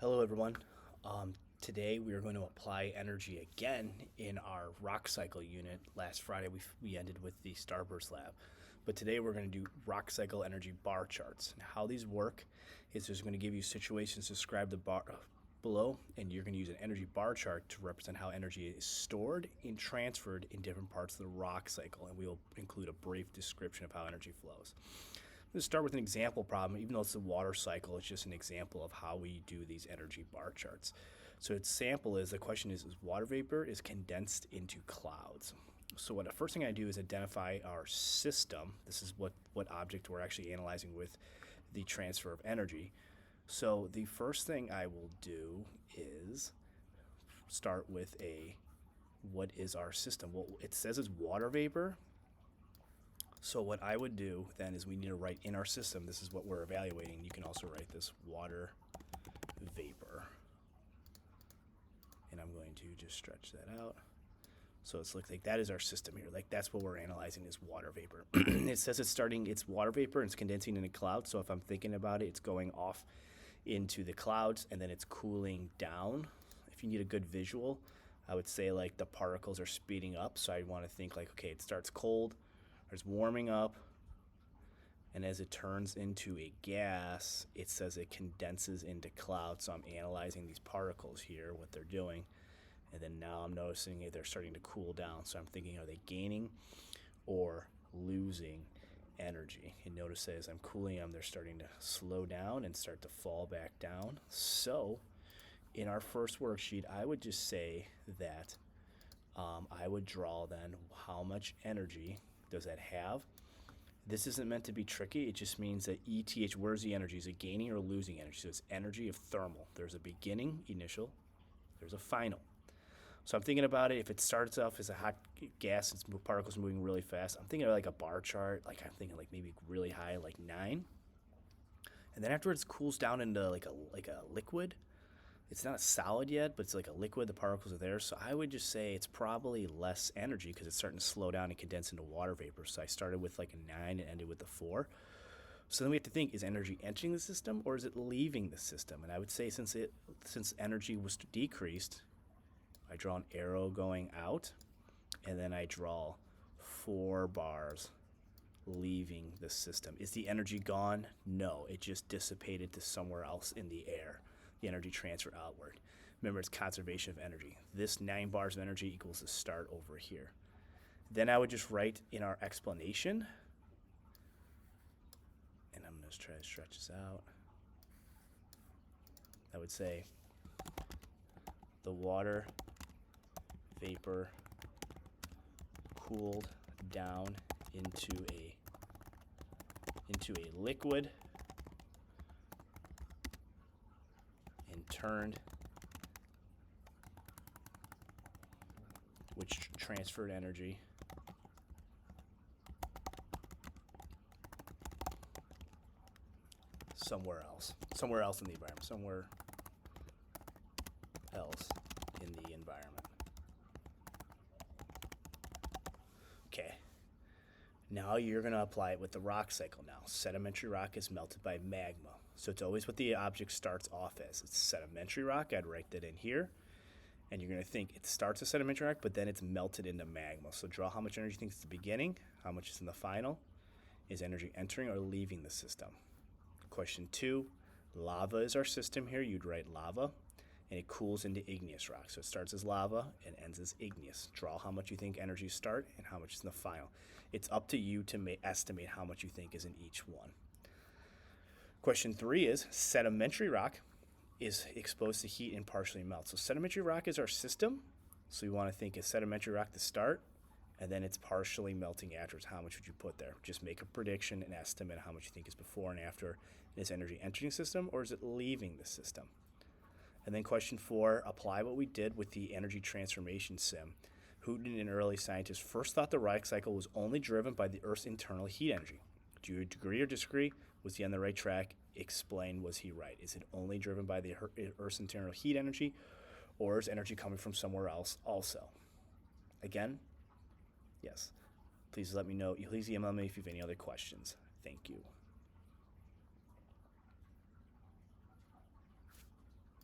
Hello, everyone. Today we are going to apply energy again in our rock cycle unit. Last Friday we ended with the Starburst lab, but today we're going to do rock cycle energy bar charts. And how these work is there's going to give you situations to describe the bar below, and you're going to use an energy bar chart to represent how energy is stored and transferred in different parts of the rock cycle, and we will include a brief description of how energy flows. Let's start with an example problem. Even though it's a water cycle, it's just an example of how we do these energy bar charts. So its sample is, the question is water vapor is condensed into clouds. So the first thing I do is identify our system. This is what object we're actually analyzing with the transfer of energy. So the first thing I will do is start with what is our system? Well, it says it's water vapor. So what I would do then is we need to write in our system, this is what we're evaluating. You can also write this water vapor. And I'm going to just stretch that out. So it looks like that is our system here. Like that's what we're analyzing is water vapor. It says it's water vapor and it's condensing in a cloud. So if I'm thinking about it, it's going off into the clouds and then it's cooling down. If you need a good visual, I would say like the particles are speeding up. So I want to think like, okay, it starts cold. It's warming up, and as it turns into a gas, it says it condenses into clouds. So I'm analyzing these particles here, what they're doing, and then now I'm noticing they're starting to cool down. So I'm thinking, are they gaining or losing energy? And notice as I'm cooling them, they're starting to slow down and start to fall back down. So in our first worksheet, I would just say that I would draw then how much energy does that have. This isn't meant to be tricky. It just means that ETH, where's the energy? Is it gaining or losing energy? So it's energy of thermal. There's a beginning, initial. There's a final. So I'm thinking about it. If it starts off as a hot gas, it's particles moving really fast. I'm thinking of like a bar chart. Like I'm thinking like maybe really high, like 9. And then afterwards, it cools down into like a liquid. It's not solid yet, but it's like a liquid. The particles are there. So I would just say it's probably less energy because it's starting to slow down and condense into water vapor. So I started with like a 9 and ended with a 4. So then we have to think, is energy entering the system or is it leaving the system? And I would say since energy was decreased, I draw an arrow going out, and then I draw 4 bars leaving the system. Is the energy gone? No, it just dissipated to somewhere else in the air. The energy transfer outward. Remember, it's conservation of energy. This 9 bars of energy equals the start over here. Then I would just write in our explanation, and I'm going to try to stretch this out. I would say the water vapor cooled down into a liquid and turned, which transferred energy somewhere else in the environment, somewhere else in the environment. Okay, now you're going to apply it with the rock cycle now. Sedimentary rock is melted by magma. So it's always what the object starts off as. It's sedimentary rock. I'd write that in here. And you're going to think it starts as sedimentary rock, but then it's melted into magma. So draw how much energy you think is at the beginning, how much is in the final. Is energy entering or leaving the system? Question 2, lava is our system here. You'd write lava, and it cools into igneous rock. So it starts as lava and ends as igneous. Draw how much you think energy start and how much is in the final. It's up to you to estimate how much you think is in each one. Question 3 is sedimentary rock is exposed to heat and partially melts. So sedimentary rock is our system. So you want to think is sedimentary rock the start, and then it's partially melting afterwards. How much would you put there? Just make a prediction, an estimate of how much you think is before and after. Is energy entering the system or is it leaving the system? And then question 4, apply what we did with the energy transformation sim. Houghton, an early scientist, first thought the rock cycle was only driven by the Earth's internal heat energy. Do you agree or disagree? Was he on the right track? Explain, was he right? Is it only driven by the Earth's internal heat energy, or is energy coming from somewhere else also? Again, yes. Please let me know. Please email me if you have any other questions. Thank you.